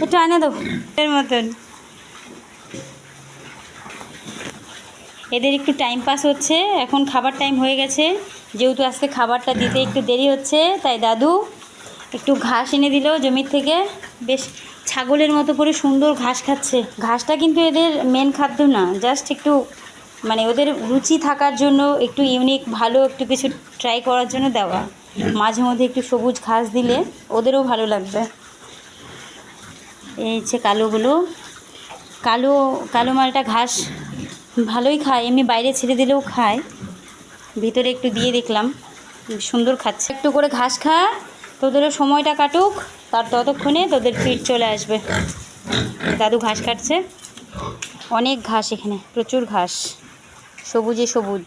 একটু আনে দেবো এর মতন। এদের একটু টাইম পাস হচ্ছে, এখন খাবার টাইম হয়ে গেছে, যেহেতু আজকে খাবারটা দিতে একটু দেরি হচ্ছে, তাই দাদু একটু ঘাস এনে দিল জমির থেকে। বেশ ছাগলের মতো করে সুন্দর ঘাস খাচ্ছে। ঘাসটা কিন্তু এদের মেন খাদ্য না, জাস্ট একটু মানে ওদের রুচি থাকার জন্য, একটু ইউনিক ভালো একটু কিছু ট্রাই করার জন্য দেওয়া। মাঝে মধ্যে একটু সবুজ ঘাস দিলে ওদেরও ভালো লাগবে। এই হচ্ছে কালোগুলো, কালো কালো মালটা ঘাস ভালোই খায়, এমনি বাইরে ছেড়ে দিলেও খায়। ভিতরে একটু দিয়ে দেখলাম, সুন্দর খাচ্ছে। একটু করে ঘাস খা, তোদেরও সময়টা কাটুক, তার ততক্ষণে তোদের ফিট চলে আসবে। দাদু ঘাস কাটছে, অনেক ঘাস এখানে, প্রচুর ঘাস, সবুজে সবুজ।